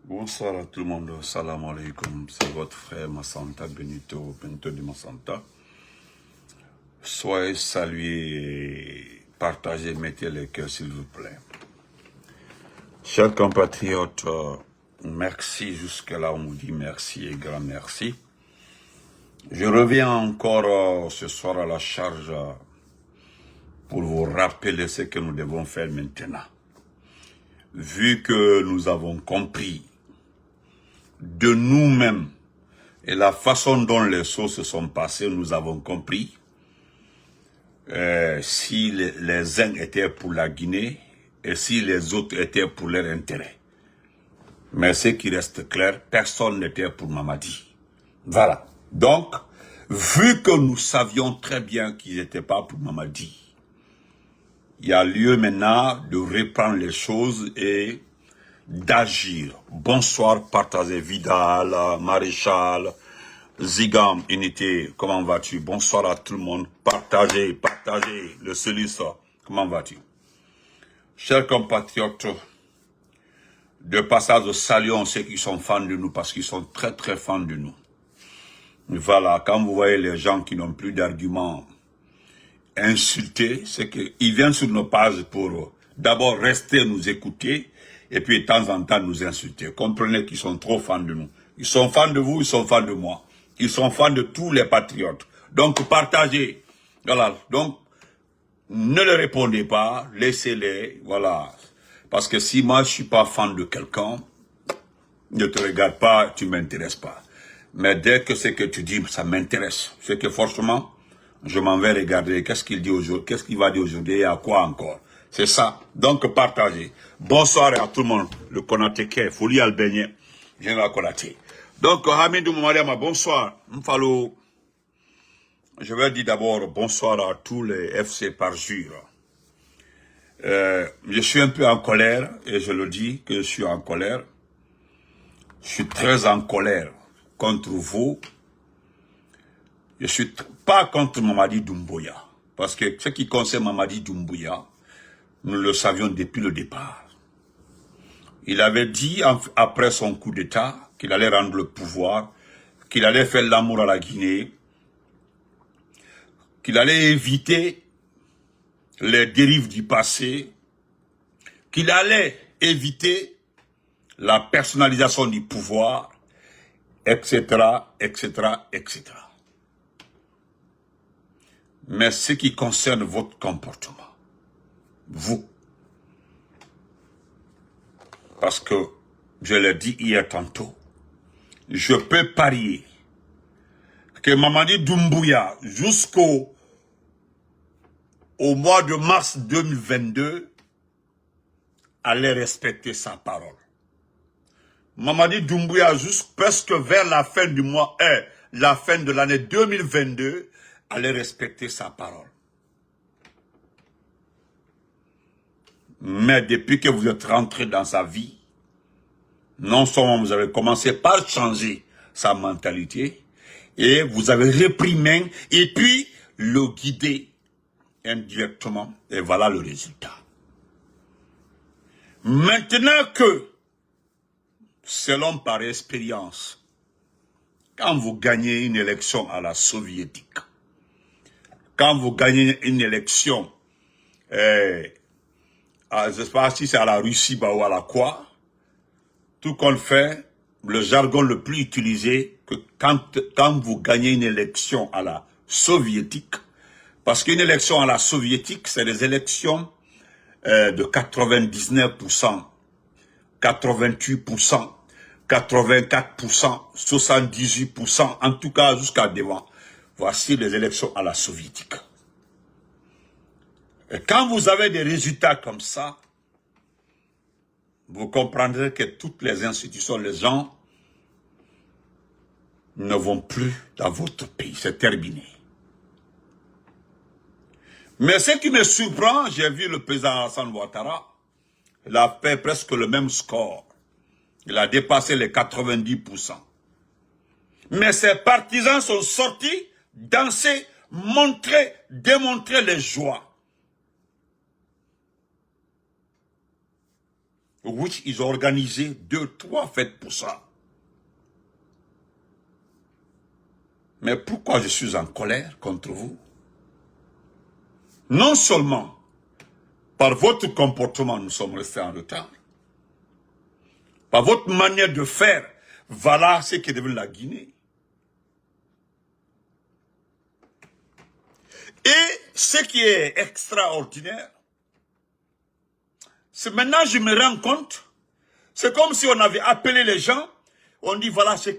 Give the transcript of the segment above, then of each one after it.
Bonsoir à tout le monde, salam alaikum, c'est votre frère Massanta Benito de Massanta. Soyez salués, partagez, mettez les cœurs s'il vous plaît. Chers compatriotes, merci, jusque-là on vous dit merci et grand merci. Je reviens encore ce soir à la charge pour vous rappeler ce que nous devons faire maintenant. Vu que nous avons compris de nous-mêmes et la façon dont les choses se sont passées, nous avons compris si les uns étaient pour la Guinée et si les autres étaient pour leur intérêt. Mais ce qui reste clair, personne n'était pour Mamadi. Voilà. Donc, vu que nous savions très bien qu'ils n'étaient pas pour Mamadi, il y a lieu maintenant de reprendre les choses et d'agir. Bonsoir, partagez, Vidal, Maréchal, Zigam, Unité, comment vas-tu? Bonsoir à tout le monde. Partagez, le Célis, comment vas-tu? Chers compatriotes, de passage, saluons ceux qui sont fans de nous parce qu'ils sont très très fans de nous. Voilà, quand vous voyez les gens qui n'ont plus d'arguments insulter, c'est qu'ils viennent sur nos pages pour d'abord rester nous écouter et puis de temps en temps nous insulter. Comprenez qu'ils sont trop fans de nous. Ils sont fans de vous, ils sont fans de moi. Ils sont fans de tous les patriotes. Donc partagez. Voilà. Donc ne les répondez pas, laissez-les. Voilà. Parce que si moi je suis pas fan de quelqu'un, ne te regarde pas, tu m'intéresses pas. Mais dès que ce que tu dis, ça m'intéresse. C'est que forcément, je m'en vais regarder qu'est-ce qu'il dit aujourd'hui, qu'est-ce qu'il va dire aujourd'hui et à quoi encore. C'est ça. Donc, partagez. Bonsoir à tout le monde. Le Konateke, Folie Albénier, Général Konaté. Donc, Hamidou Mariama, bonsoir. Mfalo. Je vais dire d'abord bonsoir à tous les FC Parjure. Je suis un peu en colère, et je le dis que je suis en colère. Je suis très en colère contre vous. Je suis pas contre Mamadi Doumbouya. Parce que ce qui concerne Mamadi Doumbouya, nous le savions depuis le départ. Il avait dit, après son coup d'État, qu'il allait rendre le pouvoir, qu'il allait faire l'amour à la Guinée, qu'il allait éviter les dérives du passé, qu'il allait éviter la personnalisation du pouvoir, etc., etc., etc. Mais ce qui concerne votre comportement, vous, parce que je l'ai dit hier tantôt, je peux parier que Mamadi Doumbouya, jusqu'au mois de mars 2022, allait respecter sa parole. Mamadi Doumbouya, presque vers la fin du mois, la fin de l'année 2022, allait respecter sa parole. Mais depuis que vous êtes rentré dans sa vie, non seulement vous avez commencé par changer sa mentalité, et vous avez réprimé, et puis le guider indirectement, et voilà le résultat. Maintenant que, selon par expérience, quand vous gagnez une élection à la soviétique, quand vous gagnez une élection, je ne sais pas si c'est à la Russie ou à la quoi, tout qu'on fait, le jargon le plus utilisé, que quand vous gagnez une élection à la soviétique, parce qu'une élection à la soviétique, c'est des élections de 99%, 88%, 84%, 78%, en tout cas jusqu'à devant. Voici les élections à la soviétique. Et quand vous avez des résultats comme ça, vous comprendrez que toutes les institutions, les gens ne vont plus dans votre pays. C'est terminé. Mais ce qui me surprend, j'ai vu le président Alassane Ouattara, il a fait presque le même score. Il a dépassé les 90%. Mais ses partisans sont sortis, danser, montrer, démontrer les joies. Oui, ils ont organisé 2, 3 fêtes pour ça. Mais pourquoi je suis en colère contre vous? Non seulement par votre comportement, nous sommes restés en retard, par votre manière de faire, voilà ce qui est devenu la Guinée. Et ce qui est extraordinaire, c'est maintenant je me rends compte, c'est comme si on avait appelé les gens, on dit voilà, ça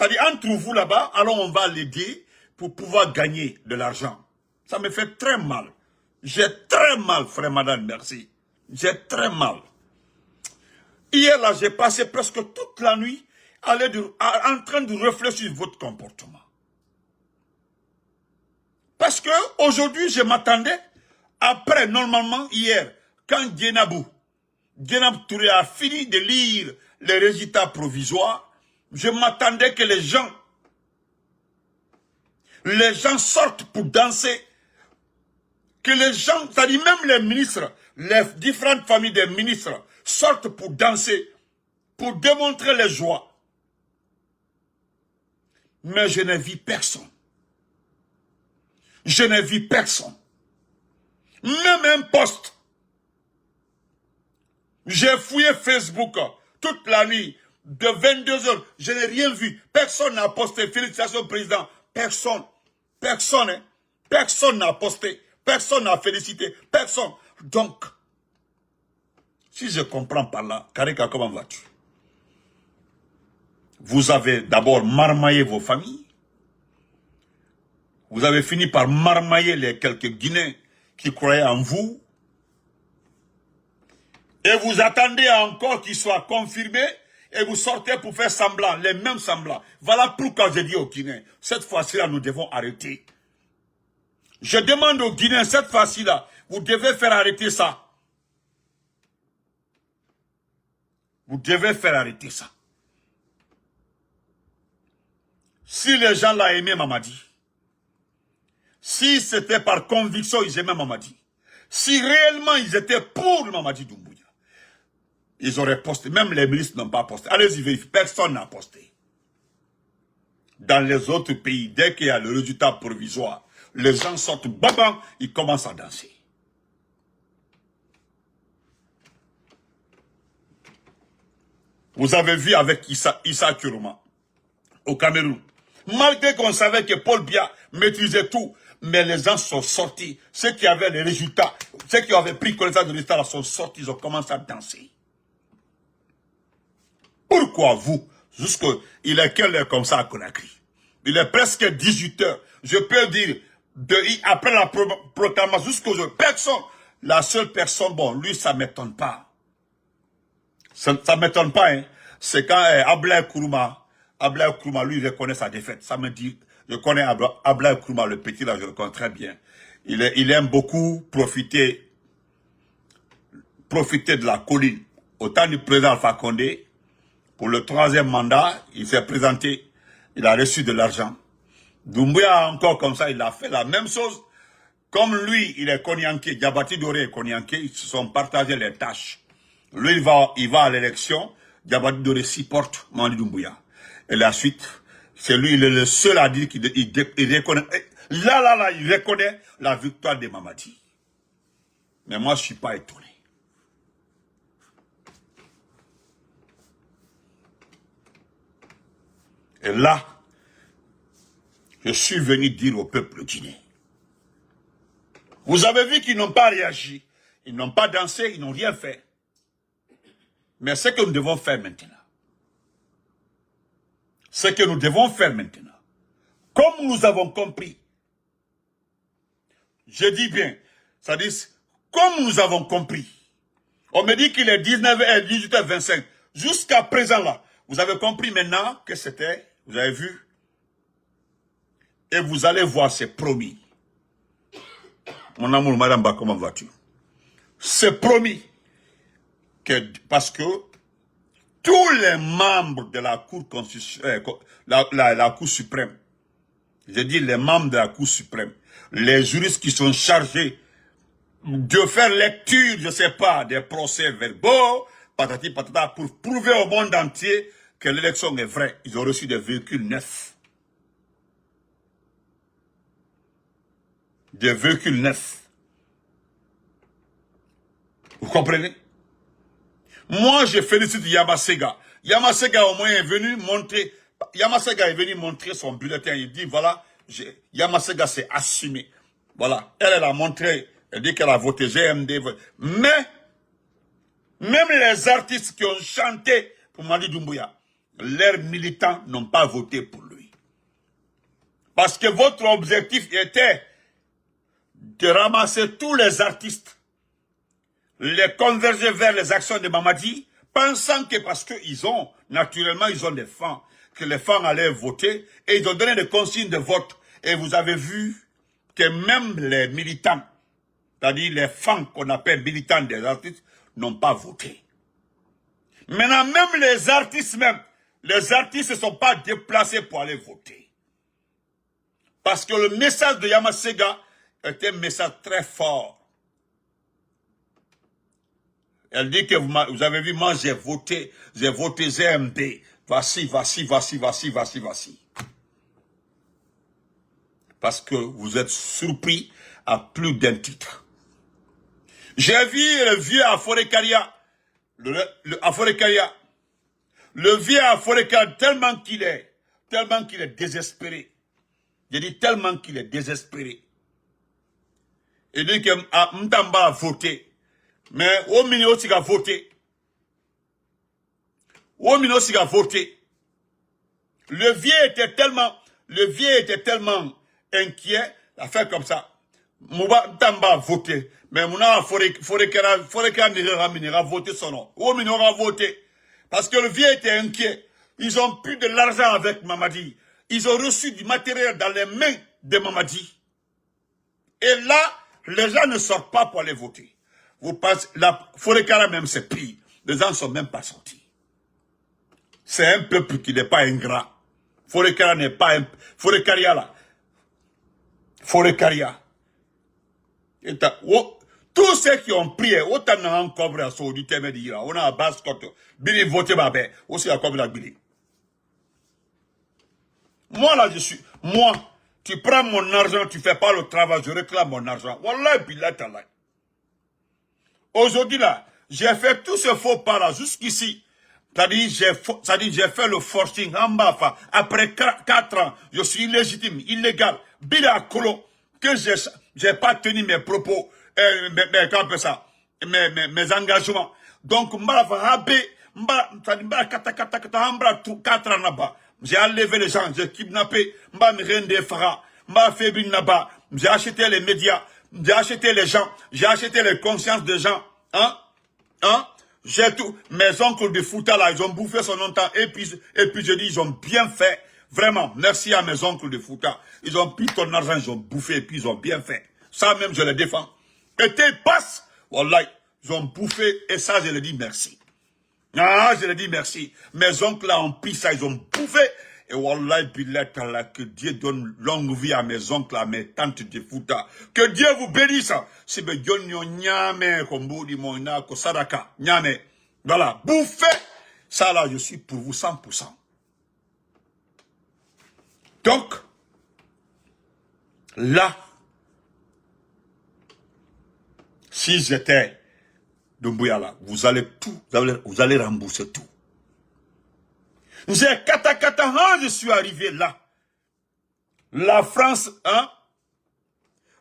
dit entre vous là-bas, alors on va l'aider pour pouvoir gagner de l'argent. Ça me fait très mal. J'ai très mal, frère, madame, merci. J'ai très mal. Hier là, j'ai passé presque toute la nuit en train de réfléchir sur votre comportement. Parce que aujourd'hui, je m'attendais, après, normalement, hier, quand Djenabou Touré a fini de lire les résultats provisoires, je m'attendais que les gens sortent pour danser, que les gens, c'est-à-dire même les ministres, les différentes familles des ministres, sortent pour danser, pour démontrer les joies. Mais je n'ai vu personne. Je n'ai vu personne. Même un post. J'ai fouillé Facebook toute la nuit, de 22h. Je n'ai rien vu. Personne n'a posté. Félicitations au président. Personne. Personne. Hein? Personne n'a posté. Personne n'a félicité. Personne. Donc, si je comprends par là, Karika, comment vas-tu? Vous avez d'abord marmaillé vos familles. Vous avez fini par marmailler les quelques Guinéens qui croyaient en vous. Et vous attendez encore qu'ils soient confirmés et vous sortez pour faire semblant, les mêmes semblants. Voilà pourquoi je dis aux Guinéens, cette fois-ci-là, nous devons arrêter. Je demande aux Guinéens, cette fois-ci-là, vous devez faire arrêter ça. Vous devez faire arrêter ça. Si les gens l'ont aimé Mamadi, si c'était par conviction ils aimaient Mamadi, si réellement ils étaient pour Mamadi Doumbouya, ils auraient posté. Même les ministres n'ont pas posté. Allez-y, vérifiez. Personne n'a posté. Dans les autres pays, dès qu'il y a le résultat provisoire, les gens sortent, babam, ils commencent à danser. Vous avez vu avec Issa Kuruma au Cameroun. Malgré qu'on savait que Paul Biya maîtrisait tout, mais les gens sont sortis. Ceux qui avaient les résultats, ceux qui avaient pris connaissance des résultats sont sortis, ils ont commencé à danser. Pourquoi vous, il est quelle heure comme ça à Conakry? Il est presque 18 heures. Je peux dire, après la proclamation jusqu'au jour, personne, la seule personne, bon, lui, ça ne m'étonne pas. Ça ne m'étonne pas, hein. C'est quand Ablaye Kourouma, lui, il reconnaît sa défaite. Ça me dit, je connais Ablaye Kourouma, le petit, là, je le connais très bien. Il aime beaucoup profiter de la colline. Au temps du président Alpha Condé, pour le 3e mandat, il s'est présenté, il a reçu de l'argent. Doumbouya encore comme ça, il a fait la même chose. Comme lui, il est Konyanké, Diabati Doré et Konyanké, ils se sont partagés les tâches. Lui, il va à l'élection, Diabati Doré supporte Mamadi Doumbouya. Et la suite, c'est lui, il est le seul à dire qu'il reconnaît. Là, il reconnaît la victoire de Mamadi. Mais moi, je ne suis pas étonné. Et là, je suis venu dire au peuple guinéen. Vous avez vu qu'ils n'ont pas réagi. Ils n'ont pas dansé, ils n'ont rien fait. Mais ce que nous devons faire maintenant, comme nous avons compris, je dis bien, ça dit, comme nous avons compris, on me dit qu'il est 18h25, jusqu'à présent là, vous avez compris maintenant que c'était, vous avez vu, et vous allez voir, c'est promis. Mon amour, madame Ba, comment vas-tu? C'est promis que, parce que tous les membres de la Cour constitutionnelle, la Cour suprême, je dis les membres de la Cour suprême, les juristes qui sont chargés de faire lecture, je ne sais pas, des procès verbaux, patati patata, pour prouver au monde entier que l'élection est vraie. Ils ont reçu des véhicules neufs. Des véhicules neufs. Vous comprenez? Moi, je félicite Yamasega. Yamasega, au moins, est venu montrer... Yamasega est venu montrer son bulletin. Il dit, voilà, Yamasega s'est assumé. Voilà. Elle a montré, elle dit qu'elle a voté GMD. Mais, même les artistes qui ont chanté pour Mali Doumbouya, leurs militants n'ont pas voté pour lui. Parce que votre objectif était de ramasser tous les artistes, les converger vers les actions de Mamadi, pensant que parce qu'ils ont, naturellement, ils ont des fans, que les fans allaient voter, et ils ont donné des consignes de vote. Et vous avez vu que même les militants, c'est-à-dire les fans qu'on appelle militants des artistes, n'ont pas voté. Maintenant, même les artistes ne sont pas déplacés pour aller voter. Parce que le message de Yamasega était un message très fort. Elle dit que vous avez vu, moi j'ai voté ZMB. Voici. Parce que vous êtes surpris à plus d'un titre. J'ai vu le vieux Aforekaria. Le vieux Aforekaria, tellement qu'il est désespéré. J'ai dit tellement qu'il est désespéré. Il dit que Mtamba a voté. Mais Omini aussi a voté. Le vieux était tellement inquiet, à faire comme ça. Mtamba a voté. Mais Mouna Forekara n'ira voter son nom. Omini aura voté. Parce que le vieux était inquiet. Ils ont plus de l'argent avec Mamadi. Ils ont reçu du matériel dans les mains de Mamadi. Et là, les gens ne sortent pas pour aller voter. Vous passez, la Forekara même c'est pire. Les gens ne sont même pas sortis. C'est un peuple qui n'est pas ingrat. Forekara n'est pas un... Forekaria là. Forekaria. Tous ceux qui ont prié, autant n'a encore à Saoudi Temedira, on a à base côté. Bini voté babé, aussi à comme la Bini. Moi là moi, tu prends mon argent, tu fais pas le travail, je réclame mon argent. Wallah billah tallah. Aujourd'hui là, j'ai fait tout ce faux pas là jusqu'ici. C'est-à-dire j'ai fait le forcing en bas. Après 4 ans, je suis illégitime, illégal, bila colo, que j'ai pas tenu mes propos, mes engagements. Donc j'ai enlevé les gens, j'ai kidnappé, j'ai acheté les médias, j'ai acheté les gens, j'ai acheté les consciences des gens, j'ai tout, mes oncles de Fouta là, ils ont bouffé son longtemps, et puis je dis, ils ont bien fait, vraiment, merci à mes oncles de Fouta, ils ont pris ton argent, ils ont bouffé, et puis ils ont bien fait, ça même je les défends, et t'es passe, wallahi, ils ont bouffé, et ça je les dis merci, je les dis merci, mes oncles là ont pris ça, ils ont bouffé, et wallahi billah ta'ala, que Dieu donne longue vie à mes oncles, à mes tantes de Fouta. Que Dieu vous bénisse. Si be Djonyo nyame, kombudi moina, ko sadaka, nyame. Voilà, bouffez. Ça là, je suis pour vous 100%. Donc, là, si j'étais Doumbouya là, vous allez rembourser tout. J'ai je suis arrivé là. La France,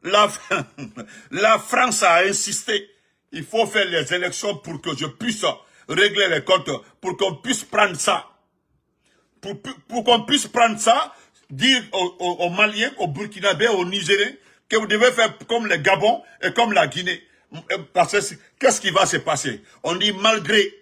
la France a insisté. Il faut faire les élections pour que je puisse régler les comptes, pour qu'on puisse prendre ça. Pour qu'on puisse prendre ça, dire aux Maliens, aux Burkinabés, aux Nigériens, que vous devez faire comme le Gabon et comme la Guinée. Parce que qu'est-ce qui va se passer? On dit malgré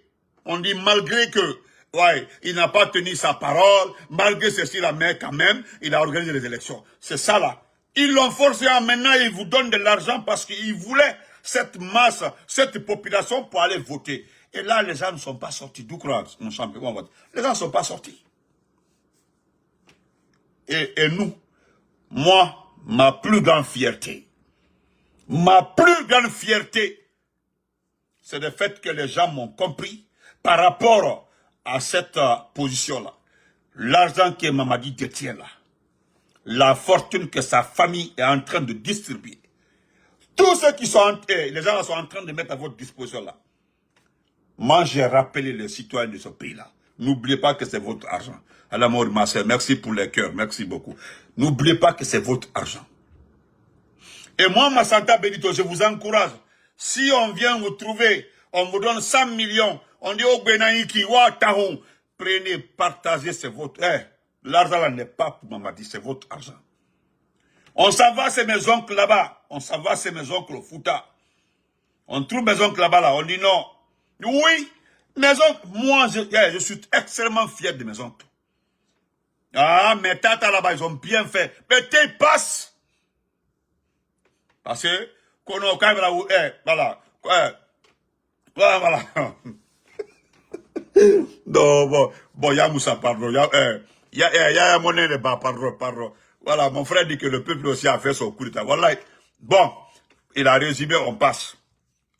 que ouais, il n'a pas tenu sa parole, malgré ceci, la mais quand même, il a organisé les élections. C'est ça là. Ils l'ont forcé, maintenant ils vous donnent de l'argent parce qu'ils voulaient cette masse, cette population pour aller voter. Et là, les gens ne sont pas sortis. D'où croire, mon champion, les gens ne sont pas sortis. Et nous, moi, ma plus grande fierté, c'est le fait que les gens m'ont compris. par rapport à cette position-là, l'argent que Mamadi détient là, la fortune que sa famille est en train de distribuer, tous ceux qui sont, les gens sont en train de mettre à votre disposition là, moi j'ai rappelé les citoyens de ce pays-là. N'oubliez pas que c'est votre argent. À la mort de ma soeur, merci pour les cœurs, merci beaucoup. N'oubliez pas que c'est votre argent. Et moi, Massanta Benito, je vous encourage. Si on vient vous trouver, on vous donne 100 millions, on dit au Benaïki, wa Tahon, prenez, partagez, c'est votre. L'argent là n'est pas pour Mamadi, c'est votre argent. On s'en va, c'est mes oncles là-bas. On s'en va, c'est mes oncles au Fouta. On trouve mes oncles là-bas, là. On dit non. Oui, mes oncles, moi, je suis extrêmement fier de mes oncles. Ah, mes tatas là-bas, ils ont bien fait. Mais t'es passe. Parce que, qu'on a quand même là où, voilà. Voilà. Non, bon, y'a Moussa, pardon. Y'a monnaie de bas, pardon. Voilà, mon frère dit que le peuple aussi a fait son coup d'état. Voilà. Bon, il a résumé, on passe.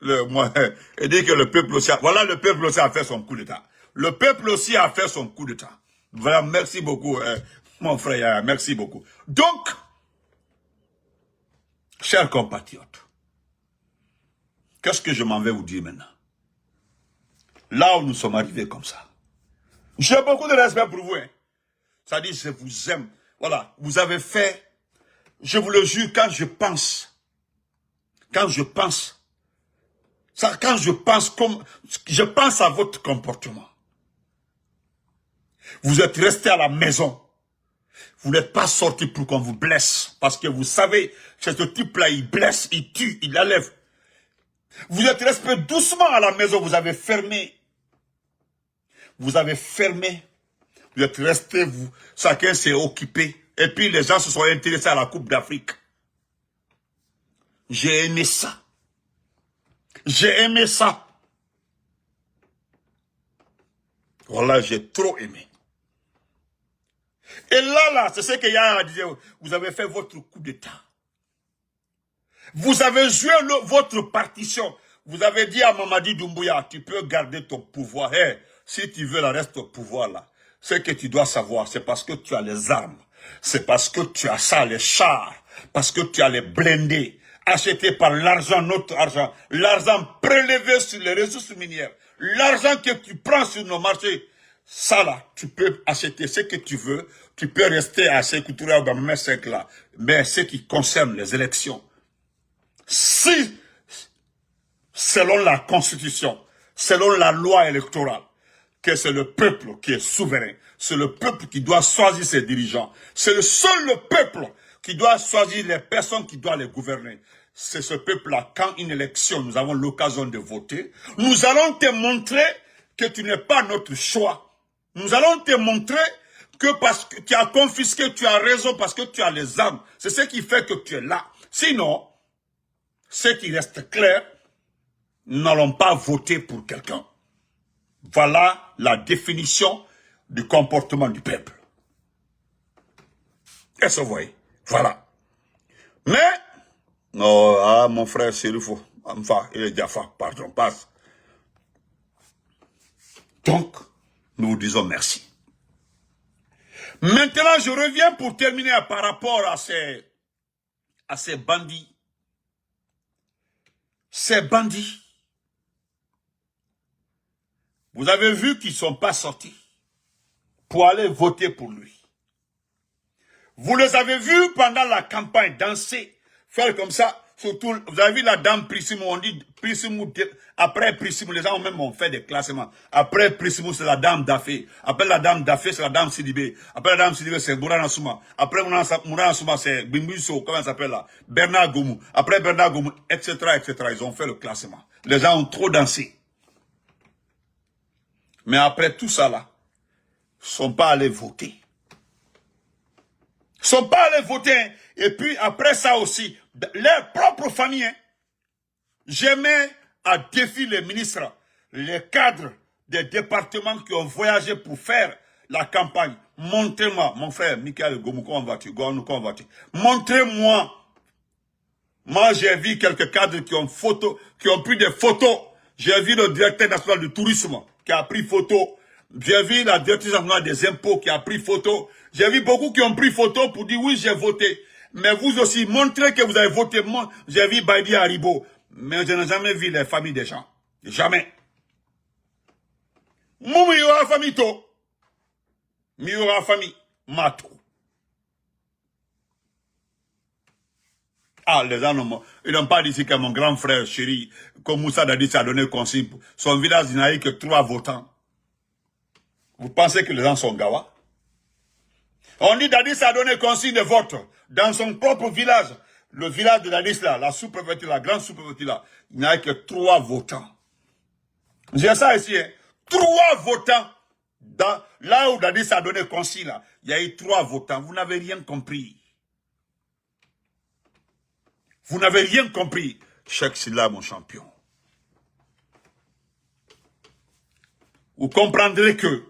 Il dit que le peuple aussi voilà, le peuple aussi a fait son coup d'état. Le peuple aussi a fait son coup d'état. Voilà, merci beaucoup, mon frère, merci beaucoup. Donc, chers compatriotes, qu'est-ce que je m'en vais vous dire maintenant? Là où nous sommes arrivés comme ça. J'ai beaucoup de respect pour vous. Hein. Ça dit, je vous aime. Voilà, vous avez fait, je vous le jure, quand je pense à votre comportement. Vous êtes resté à la maison. Vous n'êtes pas sorti pour qu'on vous blesse. Parce que vous savez, ce type-là, il blesse, il tue, il enlève. Vous êtes resté doucement à la maison, vous avez fermé. Vous avez fermé. Vous êtes resté, chacun s'est occupé. Et puis les gens se sont intéressés à la Coupe d'Afrique. J'ai aimé ça. J'ai aimé ça. Voilà, j'ai trop aimé. Et là, c'est ce que Yaya disait. Vous avez fait votre coup d'état. Vous avez joué votre partition. Vous avez dit à Mamadi Doumbouya, tu peux garder ton pouvoir. Si tu veux le reste au pouvoir là, ce que tu dois savoir, c'est parce que tu as les armes. C'est parce que tu as ça, les chars. Parce que tu as les blindés. Achetés par l'argent, notre argent. L'argent prélevé sur les ressources minières. L'argent que tu prends sur nos marchés. Ça là, tu peux acheter ce que tu veux. Tu peux rester à Sékoutoura ou Bamamé 5 là. Mais ce qui concerne les élections. Si, selon la Constitution, selon la loi électorale, que c'est le peuple qui est souverain, c'est le peuple qui doit choisir ses dirigeants, c'est le peuple qui doit choisir les personnes qui doivent les gouverner. C'est ce peuple-là, quand une élection, nous avons l'occasion de voter, nous allons te montrer que tu n'es pas notre choix. Nous allons te montrer que parce que tu as confisqué, tu as raison, parce que tu as les armes. C'est ce qui fait que tu es là. Sinon, ce qui reste clair, nous n'allons pas voter pour quelqu'un. Voilà la définition du comportement du peuple. Est-ce que vous voyez? Voilà. Mais, non, mon frère Sérifo, enfin, il est Diafa, pardon, passe. Donc, nous vous disons merci. Maintenant, je reviens pour terminer par rapport à ces bandits. Ces bandits. Vous avez vu qu'ils ne sont pas sortis pour aller voter pour lui. Vous les avez vus pendant la campagne danser, faire comme ça, surtout, vous avez vu la dame Prissimou, on dit Prissimou, après Prissimou, les gens même ont fait des classements. Après Prissimou, c'est la dame Dafé. Après la dame Dafé, c'est la dame Sidibé. Après la dame Sidibé, c'est Mourana Souma. Après Mourana Souma, c'est Bimbuso, comment ça s'appelle là? Bernard Gomou. Après Bernard Gomou, etc., etc. Ils ont fait le classement. Les gens ont trop dansé. Mais après tout ça là, ils ne sont pas allés voter. Ils ne sont pas allés voter. Hein. Et puis après ça aussi, leur propre famille, hein, je mets à défi les ministres, les cadres des départements qui ont voyagé pour faire la campagne. Montrez-moi, mon frère Michael Gomou, comment vas-tu? Montrez-moi. Moi, j'ai vu quelques cadres qui ont pris des photos. J'ai vu le directeur national du tourisme. qui a pris photo. J'ai vu la directrice nationale des impôts qui a pris photo. J'ai vu beaucoup qui ont pris photo pour dire oui, j'ai voté. Mais vous aussi, montrez que vous avez voté. Moi, j'ai vu Baïdi Haribo. Mais je n'ai jamais vu les familles des gens. Jamais. Moumi yora famille to. Mi yora famille. Mato. Ah, les gens ils n'ont pas dit que mon grand frère chéri, comme Moussa Dadis a donné consigne, son village n'a eu que 3 votants. Vous pensez que les gens sont gawa? On dit Dadis a donné consigne de vote dans son propre village. Le village de Dadis là, la sous-préfecture, la grande sous-préfecture là, il n'y a eu que 3 votants. J'ai ça ici, hein. 3 votants. Là où Dadis a donné consigne là, il y a eu 3 votants. Vous n'avez rien compris. Vous n'avez rien compris. Cheikh Silla, mon champion. Vous comprendrez que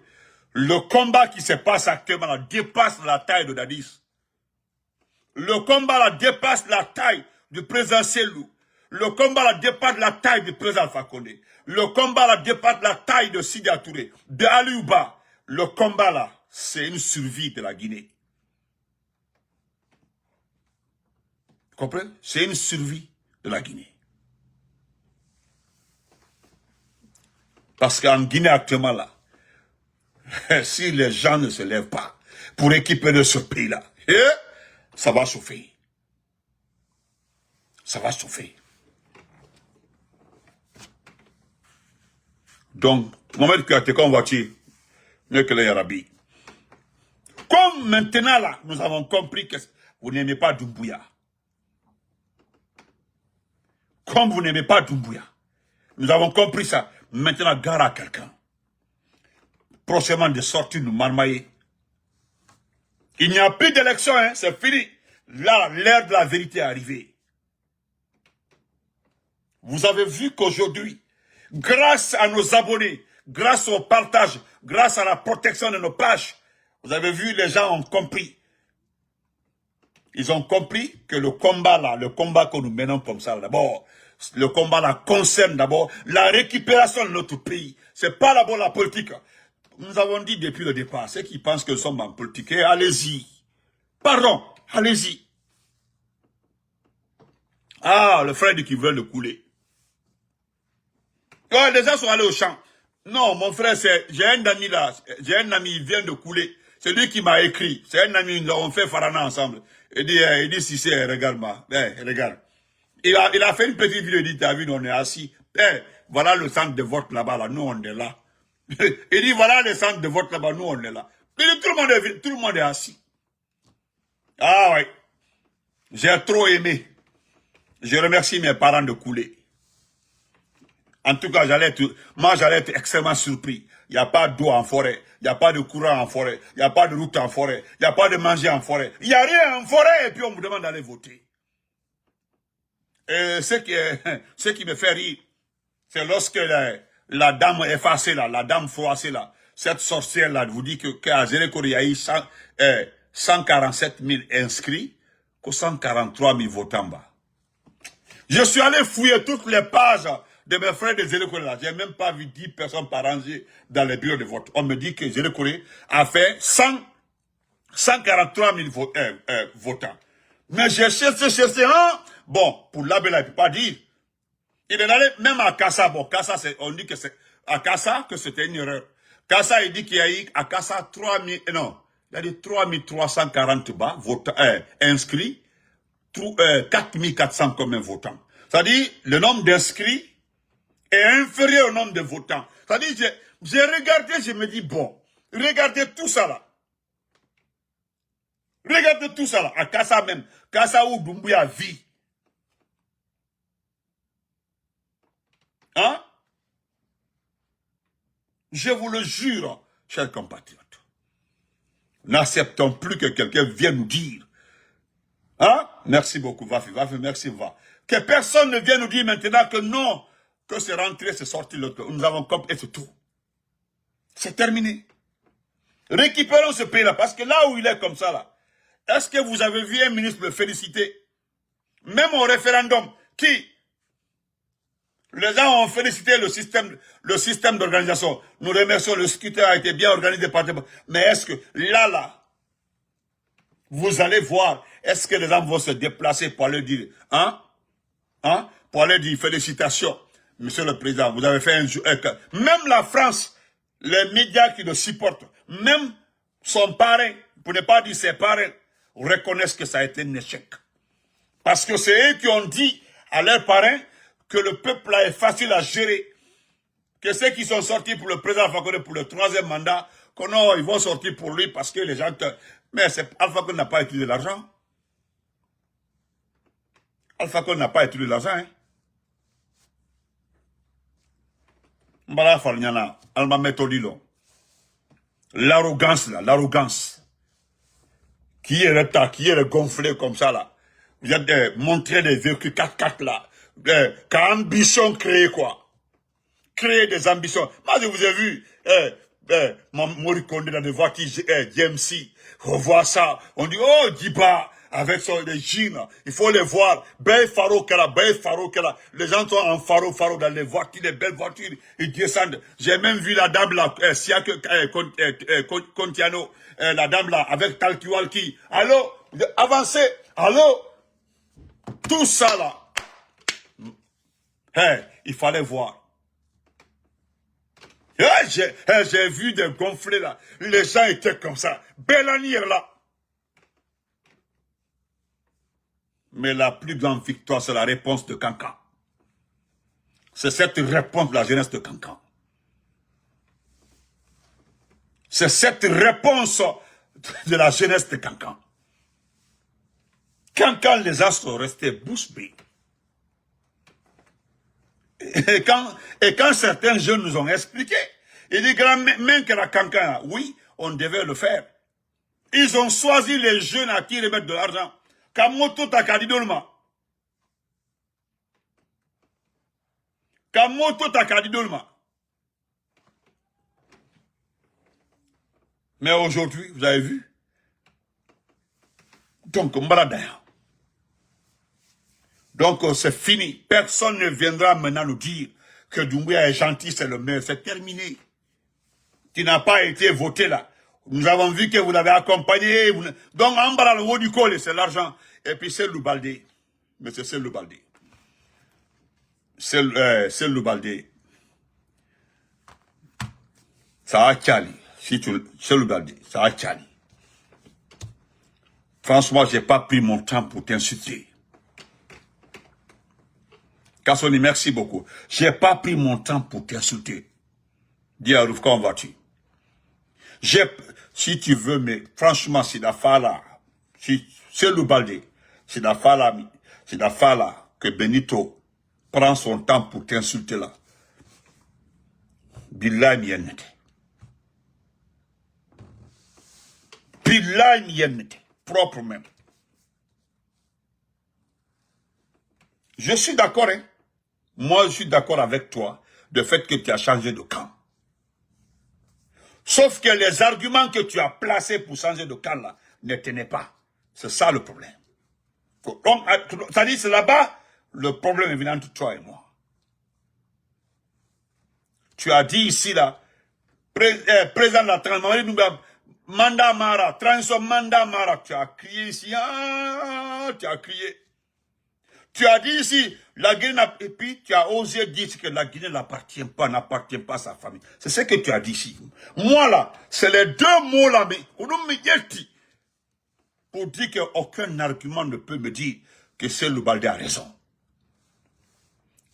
le combat qui se passe actuellement là, dépasse la taille de Dadis. Le combat là, dépasse la taille du président Selou. Le combat là, dépasse la taille du président Alpha Condé. Le combat là, dépasse la taille de Sidi Touré, de Ali Ouba. Le combat là, c'est une survie de la Guinée. Vous comprenez? C'est une survie de la Guinée. Parce qu'en Guinée actuellement là, si les gens ne se lèvent pas pour récupérer ce pays-là, ça va chauffer. Ça va chauffer. Donc, Mohamed Kouyaté, comme voiture, mieux que le Yarabi. Comme maintenant là, nous avons compris que vous n'aimez pas Doumbouya. Comme vous n'aimez pas Doumbouya. Nous avons compris ça. Maintenant, gare à quelqu'un. Prochainement de sortir nous marmailler. Il n'y a plus d'élection, hein, c'est fini. Là, l'heure de la vérité est arrivée. Vous avez vu qu'aujourd'hui, grâce à nos abonnés, grâce au partage, grâce à la protection de nos pages, vous avez vu, les gens ont compris. Ils ont compris que le combat là, le combat que nous menons comme ça, d'abord, le combat là concerne d'abord la récupération de notre pays. C'est pas d'abord la politique. Nous avons dit depuis le départ, ceux qui pensent que nous sommes en politique, allez-y. Pardon, allez-y. Ah, le frère dit qu'il veut le couler. Oh, les gens sont allés au champ. Non, mon frère, j'ai un ami là, il vient de couler. C'est lui qui m'a écrit. C'est un ami, on fait Farana ensemble. Il dit si c'est, regarde-moi. Regarde. Il a fait une petite vidéo, il dit, t'as vu, on est assis. Voilà le centre de vote là-bas, là, nous on est là. Il dit, voilà le centre de vote là-bas, nous on est là. Il dit, tout le monde est assis. Ah ouais. J'ai trop aimé. Je remercie mes parents de couler. En tout cas, j'allais être extrêmement surpris. Il n'y a pas d'eau en forêt. Il n'y a pas de courant en forêt. Il n'y a pas de route en forêt. Il n'y a pas de manger en forêt. Il n'y a rien en forêt. Et puis on me demande d'aller voter. Et ce qui me fait rire, c'est lorsque la dame effacée là, la dame froissée là, cette sorcière là, vous dit qu'à Zérékori, il y a eu 147 000 inscrits, que 143 000 votants bas. Je suis allé fouiller toutes les pages de mes frères de Zérékori là. J'ai même pas vu 10 personnes par rangée dans les bureaux de vote. On me dit que Zérékori a fait 143 000 votants. Mais j'ai cherché, hein? Bon, pour Labella, il ne peut pas dire. Il est allé même à Kassa. Bon, Kassa, on dit que c'est à Kassa que c'était une erreur. Kassa, il dit qu'il y a eu à Kassa 3340 bas, inscrits, 4400 comme un votant. C'est-à-dire, le nombre d'inscrits est inférieur au nombre de votants. C'est-à-dire, j'ai regardé, je me dis, bon, regardez tout ça là. Regardez tout ça là, à Kassa même. Kassa où Doumbouya vit. Hein? Je vous le jure, chers compatriotes. N'acceptons plus que quelqu'un vienne nous dire. Hein? Merci beaucoup, Vafi, merci, va. Que personne ne vienne nous dire maintenant que non, que c'est rentré, c'est sorti l'autre. Nous avons compris, et c'est tout. C'est terminé. Récupérons ce pays-là, parce que là où il est comme ça, là, est-ce que vous avez vu un ministre le féliciter? Même au référendum, qui? Les gens ont félicité le système d'organisation. Nous remercions, le scrutin a été bien organisé par... Mais est-ce que, là, vous allez voir, est-ce que les gens vont se déplacer pour aller dire, pour aller dire félicitations, Monsieur le Président, vous avez fait un jour... Même la France, les médias qui le supportent, même son parrain, pour ne pas dire ses parrains, reconnaissent que ça a été un échec. Parce que c'est eux qui ont dit à leurs parrains que le peuple là est facile à gérer, que ceux qui sont sortis pour le président Alpha Condé pour le 3e mandat, que non, ils vont sortir pour lui parce que les gens... Mais Alpha Condé n'a pas utilisé l'argent. Alpha Condé n'a pas utilisé l'argent. Hein. Mbala Farniana, Alma Metodilo. L'arrogance là, l'arrogance. Qui est gonflé comme ça là. Vous avez montré des véhicules 4x4 là. Qu'a ambition créer quoi. Créer des ambitions. Moi je vous ai vu, Moricone dans des voitures GMC. On voit ça. On dit, oh, Diba, avec les jeans. Il faut les voir. Belle faro qu'elle a. Les gens sont en faro dans les voitures, les belles voitures. Ils descendent. J'ai même vu la dame là, Contiano, la dame là, avec Talkiwalki. Allô? Avancez. Allô? Tout ça là. Il fallait voir. J'ai vu des gonflés là. Les gens étaient comme ça. Bellani est là. Mais la plus grande victoire, c'est la réponse de Kankan. C'est cette réponse de la jeunesse de Kankan. C'est cette réponse de la jeunesse de Kankan. Kankan, les astres sont restés bouche bée. Et quand certains jeunes nous ont expliqué, ils disent que même que la Kankan, oui, on devait le faire. Ils ont choisi les jeunes à qui remettre de l'argent. Kamoto takadidolma. Kamoto takadidolma. Mais aujourd'hui, vous avez vu? Donc, Mbaradaya. Donc, c'est fini. Personne ne viendra maintenant nous dire que Doumbouya est gentil, c'est le meilleur. C'est terminé. Tu n'as pas été voté là. Nous avons vu que vous l'avez accompagné. Donc, Ambara, le haut du col, c'est l'argent. Et puis, c'est Loubaldé. Mais c'est Loubaldé. C'est Loubaldé. Ça a Tchali. C'est Loubaldé. Ça a Tchali. Franchement, j'ai pas pris mon temps pour t'insulter. Kassoni, merci beaucoup. J'ai pas pris mon temps pour t'insulter. Dis à Rouf, comment vas-tu? Si tu veux, mais franchement, c'est d'affaire là. C'est Loubaldé. C'est d'affaire là que Benito prend son temps pour t'insulter là. Billahi miyennete. Billahi miyennete. Propre même. Je suis d'accord, hein. Moi, je suis d'accord avec toi, du fait que tu as changé de camp. Sauf que les arguments que tu as placés pour changer de camp là, ne tenaient pas. C'est ça le problème. Donc, ça dit, c'est là-bas, le problème est venu entre toi et moi. Tu as dit ici, là, président de la transition, mandat Mara, transition mandat Mara, tu as crié ici, tu as crié. Tu as dit ici, la Guinée, et puis tu as osé dire que la Guinée n'appartient pas à sa famille. C'est ce que tu as dit ici. Moi là, c'est les deux mots là, mais pour dire qu'aucun argument ne peut me dire que c'est Loubaldé a raison.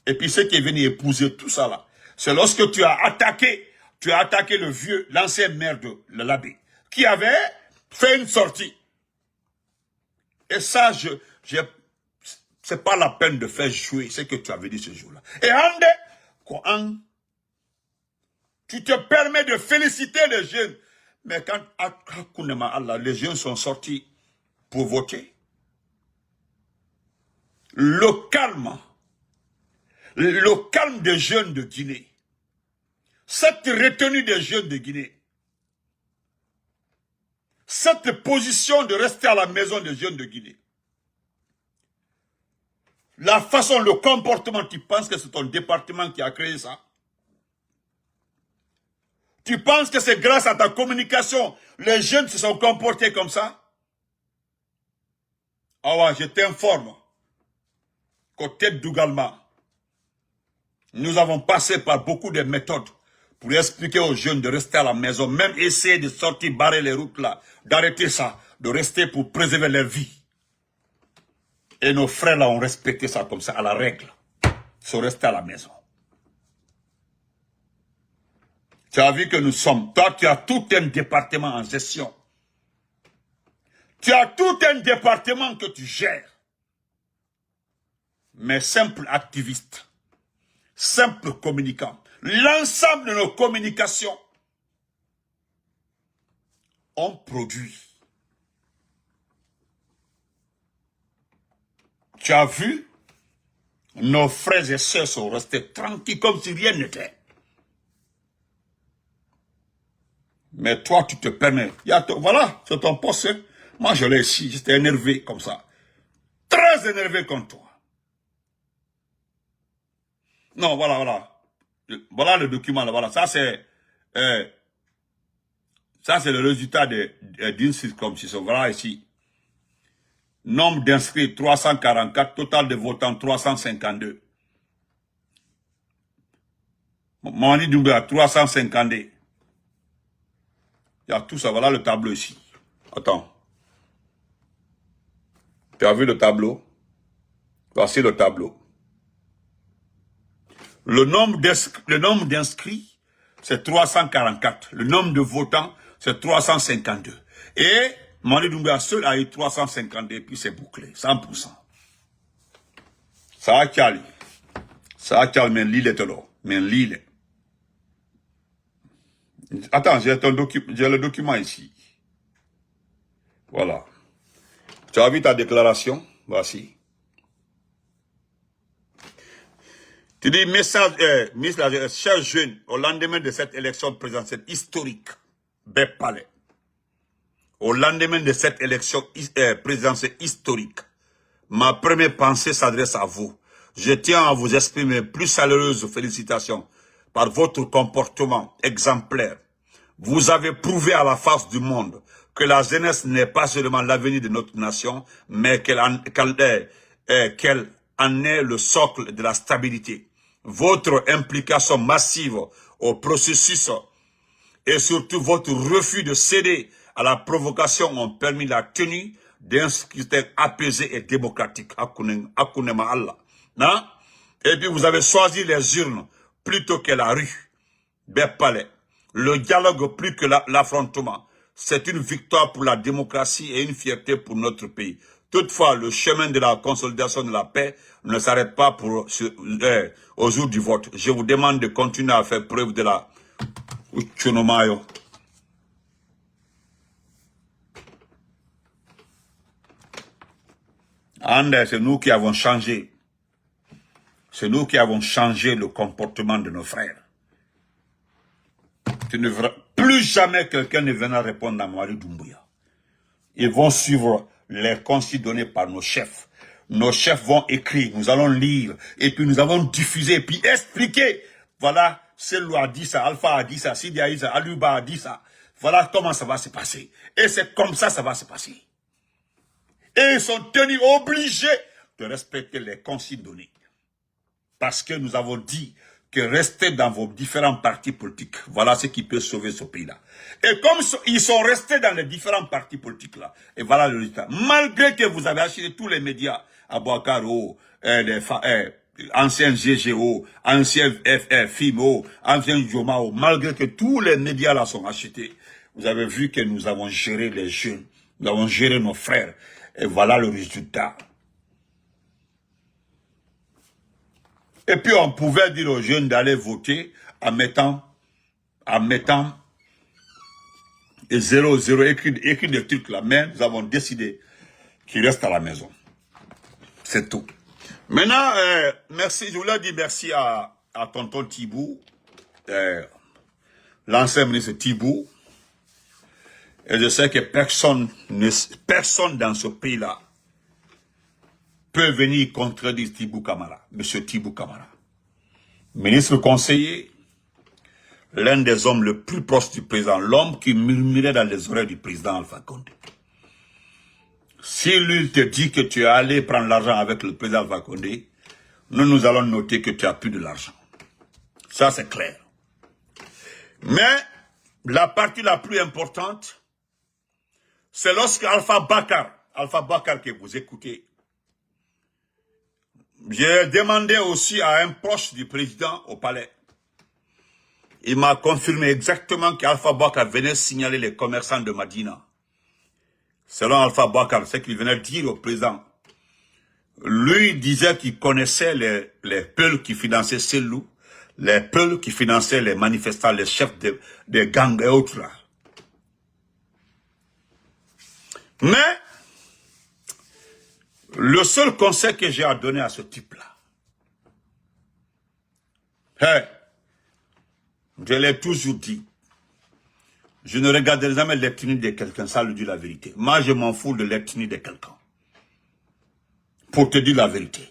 Et puis ce qui est venu épouser tout ça là, c'est lorsque tu as attaqué le vieux, l'ancien maire de l'abbé, qui avait fait une sortie. Et ça, c'est pas la peine de faire jouer ce que tu avais dit ce jour-là. Et Ande, tu te permets de féliciter les jeunes. Mais quand les jeunes sont sortis pour voter, le calme des jeunes de Guinée, cette retenue des jeunes de Guinée, cette position de rester à la maison des jeunes de Guinée, La façon, le comportement, tu penses que c'est ton département qui a créé ça? Tu penses que c'est grâce à ta communication, les jeunes se sont comportés comme ça? Ah ouais, je t'informe qu'au tête d'Ougalma, nous avons passé par beaucoup de méthodes pour expliquer aux jeunes de rester à la maison, même essayer de sortir, barrer les routes là, d'arrêter ça, de rester pour préserver leur vie. Et nos frères là ont respecté ça comme ça, à la règle. Ils sont restés à la maison. Tu as vu que nous sommes, toi tu as tout un département en gestion. Tu as tout un département que tu gères. Mais simple activiste, simple communicant, l'ensemble de nos communications ont produit. Tu as vu, nos frères et sœurs sont restés tranquilles comme si rien n'était. Mais toi, tu te permets. Voilà, c'est ton poste. Hein. Moi, je l'ai ici, j'étais énervé comme ça. Très énervé comme toi. Non, voilà. Voilà le document, là, voilà. Ça, c'est le résultat d'une circonscription. Voilà ici. Nombre d'inscrits 344, total de votants 352. Mani Doumbia 352. Il y a tout ça, voilà le tableau ici. Attends. Tu as vu le tableau? Voici le tableau. Le nombre d'inscrits, c'est 344. Le nombre de votants, c'est 352. Et Mani Doumbia seul a eu 352, et puis c'est bouclé, 100%. Ça a calé. Ça a calé, mais l'île est là. Mais l'île. Attends, j'ai le document ici. Voilà. Tu as vu ta déclaration? Voici. Tu dis, message, chers jeunes, au lendemain de cette élection présidentielle historique, Bep Palais, au lendemain de cette élection présidentielle historique, ma première pensée s'adresse à vous. Je tiens à vous exprimer plus chaleureuses félicitations par votre comportement exemplaire. Vous avez prouvé à la face du monde que la jeunesse n'est pas seulement l'avenir de notre nation, mais qu'elle en est le socle de la stabilité. Votre implication massive au processus et surtout votre refus de céder à la provocation ont permis la tenue d'un scrutin apaisé et démocratique. Et puis vous avez choisi les urnes plutôt que la rue. Palais. Le dialogue plus que l'affrontement. C'est une victoire pour la démocratie et une fierté pour notre pays. Toutefois, le chemin de la consolidation de la paix ne s'arrête pas au jour du vote. Je vous demande de continuer à faire preuve de la Uchunomayo. C'est nous qui avons changé. C'est nous qui avons changé le comportement de nos frères. Tu ne verras plus jamais quelqu'un ne viendra répondre à Mani Doumbia. Ils vont suivre les consignes données par nos chefs. Nos chefs vont écrire, nous allons lire, et puis nous allons diffuser, et puis expliquer. Voilà, Selou a dit ça, Alpha a dit ça, Sidi a dit ça, Aluba a dit ça. Voilà comment ça va se passer. Et c'est comme ça va se passer. Et ils sont tenus obligés de respecter les consignes données. Parce que nous avons dit que restez dans vos différents partis politiques. Voilà ce qui peut sauver ce pays-là. Et comme ils sont restés dans les différents partis politiques-là, et voilà le résultat. Malgré que vous avez acheté tous les médias, Abouakaro, anciens GGO, anciens FIMO, anciens Jomao, malgré que tous les médias-là sont achetés, vous avez vu que nous avons géré les jeunes, nous avons géré nos frères, et voilà le résultat. Et puis on pouvait dire aux jeunes d'aller voter en mettant 0, écrit des trucs là, mais nous avons décidé qu'ils restent à la maison. C'est tout. Maintenant, merci, je voulais dire merci à tonton Thibou, l'ancien ministre Thibou. Et je sais que personne dans ce pays-là peut venir contredire Tibou Camara, monsieur Tibou Camara. Ministre conseiller, l'un des hommes le plus proches du président, l'homme qui murmurait dans les oreilles du président Alpha Condé. Si lui te dit que tu es allé prendre l'argent avec le président Alpha Condé, nous allons noter que tu as plus de l'argent. Ça, c'est clair. Mais la partie la plus importante, c'est lorsque Alpha Bakar que vous écoutez, j'ai demandé aussi à un proche du président au palais. Il m'a confirmé exactement qu'Alpha Bakar venait signaler les commerçants de Madina. Selon Alpha Bakar, ce qu'il venait dire au président. Lui disait qu'il connaissait les peuls qui finançaient Selou, les peuls qui finançaient les manifestants, les chefs des gangs et autres là. Mais, le seul conseil que j'ai à donner à ce type-là, je l'ai toujours dit, je ne regarderai jamais l'ethnie de quelqu'un, ça lui dit la vérité. Moi, je m'en fous de l'ethnie de quelqu'un. Pour te dire la vérité.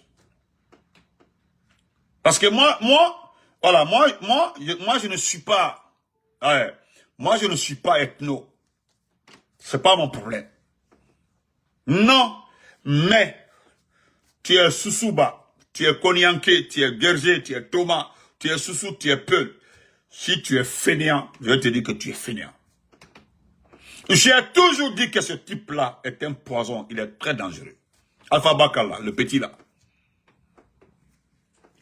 Parce que moi, je ne suis pas, moi, je ne suis pas ethno. C'est pas mon problème. Non, mais, tu es Soussouba, tu es Konyanké, tu es Gergé, tu es Thomas, tu es Soussou, tu es Peul. Si tu es fainéant, je vais te dire que tu es fainéant. J'ai toujours dit que ce type-là est un poison, il est très dangereux. Alpha Bakar là, le petit là.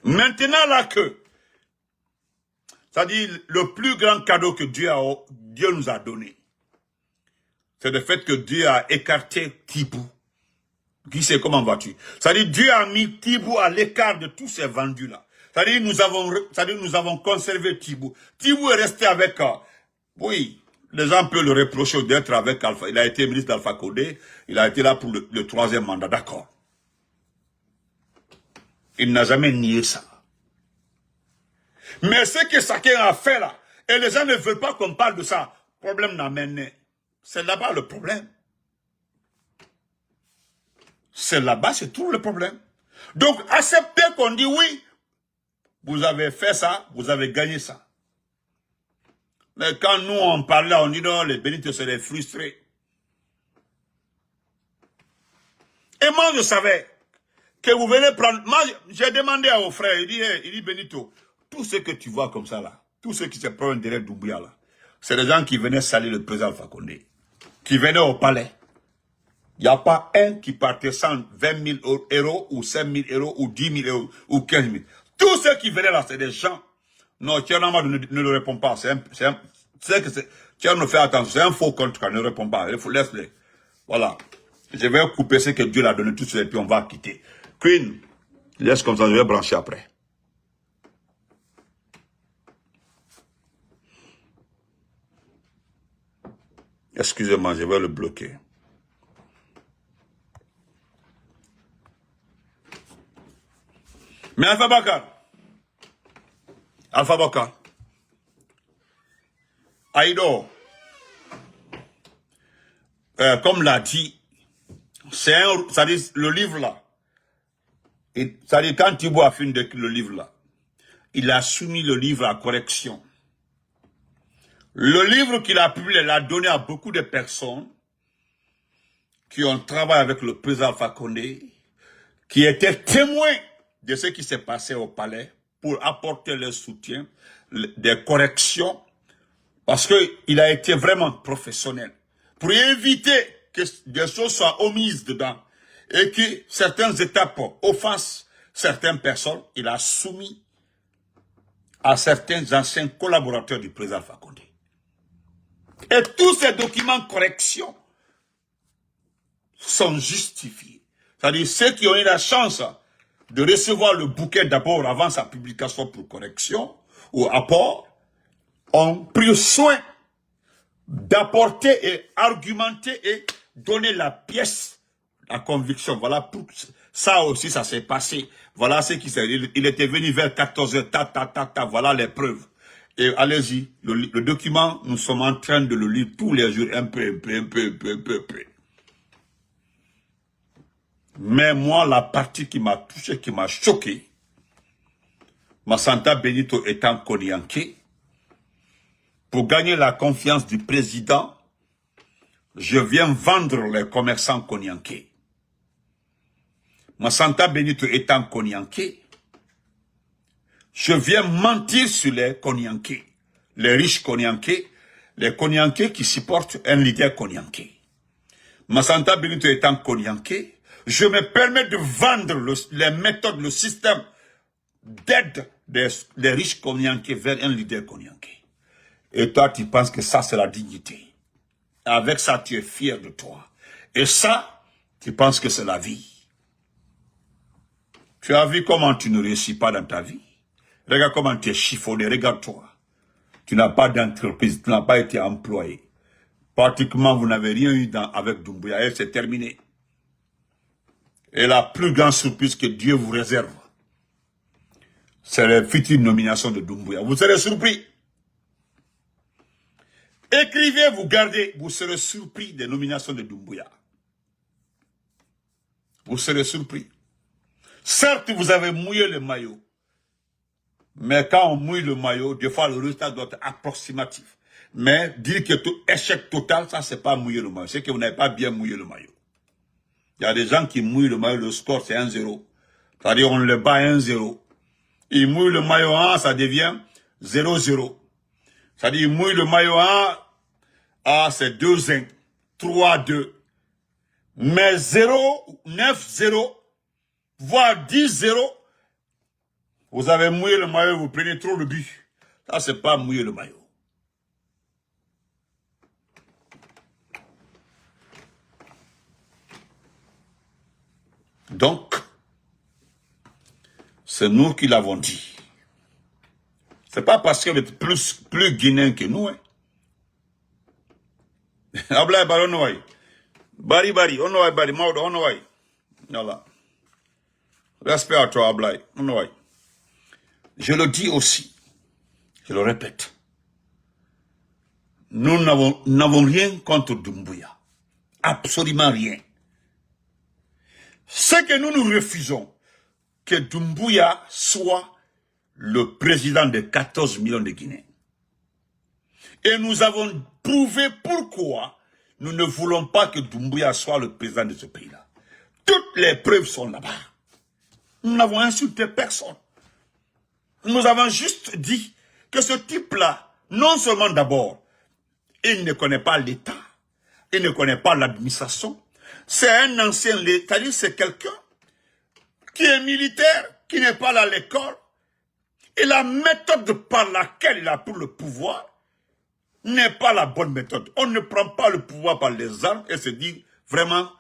Maintenant là que, c'est-à-dire le plus grand cadeau que Dieu nous a donné, c'est le fait que Dieu a écarté Tibou. Qui sait comment vas-tu? C'est-à-dire Dieu a mis Tibou à l'écart de tous ces vendus là. C'est-à-dire nous avons conservé Tibou. Tibou est resté avec, oui, les gens peuvent le reprocher d'être avec Alpha. Il a été ministre d'Alpha Condé. Il a été là pour le troisième mandat, d'accord. Il n'a jamais nié ça. Mais ce que chacun a fait là, et les gens ne veulent pas qu'on parle de ça, problème n'amène. C'est là-bas le problème. C'est là-bas, c'est tout le problème. Donc, acceptez qu'on dit oui, vous avez fait ça, vous avez gagné ça. Mais quand nous, on parlait, on dit non, les bénites seraient frustrés. Et moi, je savais que vous venez prendre... Moi, j'ai demandé à vos frères, il dit Benito, tout ce que tu vois comme ça là, tout ce qui se prend derrière Doumbouya là, c'est des gens qui venaient salir le président Alpha Condé, qui venaient au palais. Il n'y a pas un qui partait sans 20 000 euros, ou 5 000 euros, ou 10 000 euros, ou 15 000. Tous ceux qui venaient là, c'est des gens. Non, Tchernama ne le répond pas. Tcherno fait attention, c'est un faux compte, ne répond pas. Il faut laisser. Voilà. Je vais couper ce que Dieu l'a donné tout ça et puis on va quitter. Queen, laisse comme ça, je vais brancher après. Excusez-moi, je vais le bloquer. Mais Alpha Bakar, Aïdo, comme l'a dit, ça dit le livre là, ça dit quand Tibou a fini d'écrire le livre là, il a soumis le livre à correction. Le livre qu'il a publié, il l'a donné à beaucoup de personnes qui ont travaillé avec le président Alpha Condé, qui étaient témoins de ce qui s'est passé au palais pour apporter leur soutien, des corrections, parce qu'il a été vraiment professionnel, pour éviter que des choses soient omises dedans et que certaines étapes offensent certaines personnes, il a soumis à certains anciens collaborateurs du président Alpha Condé. Et tous ces documents de correction sont justifiés. C'est-à-dire ceux qui ont eu la chance de recevoir le bouquet d'abord avant sa publication pour correction ou apport, ont pris soin d'apporter et argumenter et donner la pièce, la conviction. Voilà, pour ça aussi, ça s'est passé. Voilà ce qui s'est... Il était venu vers 14h, voilà les preuves. Et allez-y, le document, nous sommes en train de le lire tous les jours, un peu. Mais moi, la partie qui m'a touché, qui m'a choqué, Massanta Benito étant Konyanké, pour gagner la confiance du président, je viens vendre les commerçants Konyanké. Massanta Benito étant Konyanké, je viens mentir sur les Konyanké, les riches Konyanké, les Konyanké qui supportent un leader Konyanké. Massanta Benito étant Konyanké, je me permets de vendre les méthodes, le système d'aide des riches Konyanké vers un leader Konyanké. Et toi, tu penses que ça, c'est la dignité. Avec ça, tu es fier de toi. Et ça, tu penses que c'est la vie. Tu as vu comment tu ne réussis pas dans ta vie. Regarde comment tu es chiffonné, regarde-toi. Tu n'as pas d'entreprise, tu n'as pas été employé. Pratiquement, vous n'avez rien eu avec Doumbouya, et c'est terminé. Et la plus grande surprise que Dieu vous réserve, c'est la future nomination de Doumbouya. Vous serez surpris. Écrivez, vous gardez, vous serez surpris des nominations de Doumbouya. Vous serez surpris. Certes, vous avez mouillé le maillot. Mais quand on mouille le maillot, des fois le résultat doit être approximatif. Mais dire que tout échec total, ça c'est pas mouiller le maillot. C'est que vous n'avez pas bien mouillé le maillot. Il y a des gens qui mouillent le maillot, le score c'est 1-0. C'est-à-dire on le bat 1-0. Ils mouillent le maillot 1, ça devient 0-0. C'est-à-dire ils mouillent le maillot 1, c'est 2-1, 3-2. Mais 0, 9-0, voire 10-0, vous avez mouillé le maillot, vous prenez trop le but. Ça, c'est pas mouiller le maillot. Donc, c'est nous qui l'avons dit. C'est pas parce que vous êtes plus guinéen que nous. Hein. Ablaye Bari, Onowai. Bari, Onowai, Bari, Maudo, Onowai. Voilà. Respect à toi, Ablaye, Onowai. Je le dis aussi, je le répète. Nous n'avons rien contre Doumbouya. Absolument rien. C'est que nous refusons que Doumbouya soit le président de 14 millions de Guinéens. Et nous avons prouvé pourquoi nous ne voulons pas que Doumbouya soit le président de ce pays-là. Toutes les preuves sont là-bas. Nous n'avons insulté personne. Nous avons juste dit que ce type-là, non seulement d'abord, il ne connaît pas l'État, il ne connaît pas l'administration, c'est un ancien, c'est-à-dire c'est quelqu'un qui est militaire, qui n'est pas là à l'école, et la méthode par laquelle il a pris le pouvoir n'est pas la bonne méthode. On ne prend pas le pouvoir par les armes et se dit vraiment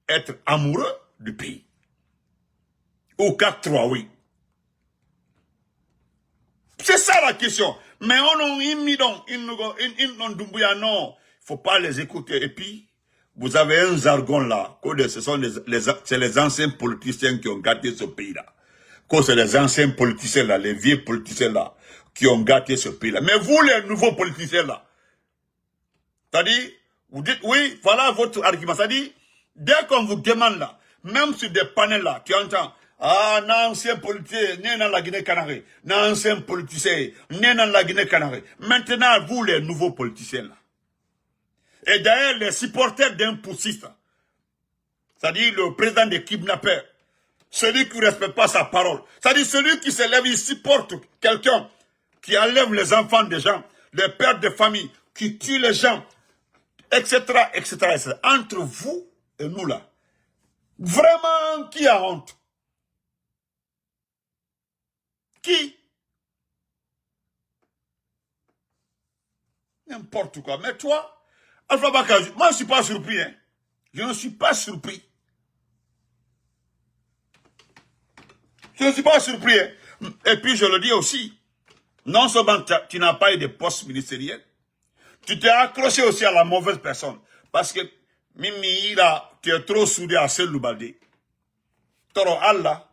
être amoureux du pays. Au 4-3, oui. C'est ça la question. Mais on a mis donc, Doumbouya, non. Il ne faut pas les écouter. Et puis, vous avez un jargon là. C'est les anciens politiciens qui ont gâté ce pays-là. C'est les anciens politiciens là, les vieux politiciens là, qui ont gâté ce pays-là. Mais vous, les nouveaux politiciens là, c'est-à-dire, vous dites, oui, voilà votre argument. C'est-à-dire, dès qu'on vous demande là, même sur des panels là, tu entends, ah, l'ancien politicien, né dans la Guinée-Conakry, l'ancien politicien, né dans la Guinée-Conakry. Maintenant, vous, les nouveaux politiciens là. Et d'ailleurs, les supporters d'un poussiste, c'est-à-dire le président des kidnappeurs, celui qui ne respecte pas sa parole, c'est-à-dire celui qui se lève, il supporte quelqu'un qui enlève les enfants des gens, les pères de famille, qui tue les gens, etc., etc., etc. Entre vous et nous là, vraiment, qui a honte? Qui? N'importe quoi. Mais toi, Alpha Bakazou, moi je ne suis pas surpris. Hein. Je ne suis pas surpris. Je ne suis pas surpris. Hein. Et puis je le dis aussi, non seulement tu n'as pas eu de poste ministériel, tu t'es accroché aussi à la mauvaise personne. Parce que, Mimi, là, tu es trop soudé à Cellou Baldé. Toro Allah,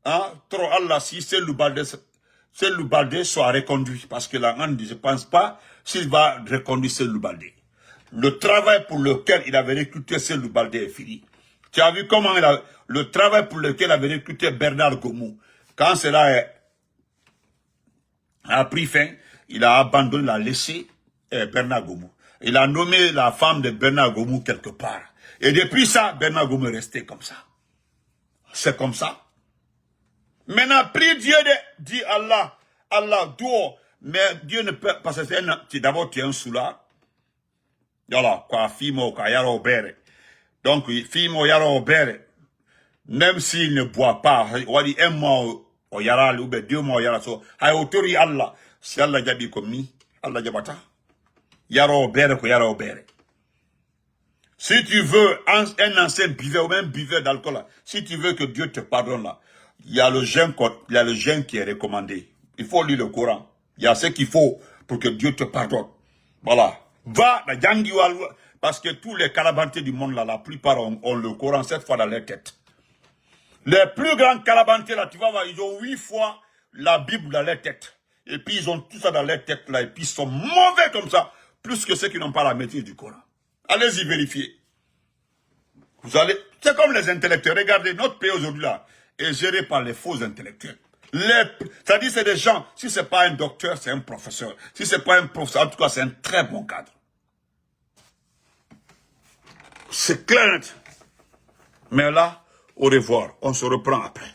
hein, Toro Allah, si Cellou Baldé soit reconduit. Parce que là, je ne pense pas s'il va reconduire Cellou Baldé. Le travail pour lequel il avait recruté Cellou Baldé est fini. Tu as vu comment le travail pour lequel avait recruté Bernard Gomou, quand cela a pris fin, il a abandonné, il a laissé Bernard Gomou. Il a nommé la femme de Bernard Gomou quelque part. Et depuis ça, Bernard Gomou est resté comme ça. C'est comme ça. Maintenant, prie Dieu, dit Allah, Allah, dehors. Mais Dieu ne peut, parce que d'abord tu es un soulard. Voilà, quoi, fimo, quoi, yaro bere. Donc, fimo, yaro bere. Même s'il ne boit pas, on dit un mois au yara, ou 2 mois au yara, so, hay autori Allah. Si Allah jabi comme ni, Allah jabata. Yaro bere, quoi, yaro bere. Si tu veux un ancien buveur ou même buveur d'alcool, si tu veux que Dieu te pardonne là, il y a le jeûne qui est recommandé. Il faut lire le Coran. Il y a ce qu'il faut pour que Dieu te pardonne. Voilà. Va, parce que tous les calabantés du monde là, la plupart ont le Coran 7 fois dans leur tête. Les plus grands calabantés là, tu vas voir, ils ont 8 fois la Bible dans leur tête. Et puis ils ont tout ça dans leur tête là, et puis ils sont mauvais comme ça, plus que ceux qui n'ont pas la maîtrise du Coran. Allez-y vérifier. Vous allez, c'est comme les intellectuels. Regardez, notre pays aujourd'hui là est géré par les faux intellectuels. C'est-à-dire c'est des gens, si c'est pas un docteur, c'est un professeur. Si c'est pas un professeur, en tout cas c'est un très bon cadre. C'est clair. Mais là, au revoir, on se reprend après.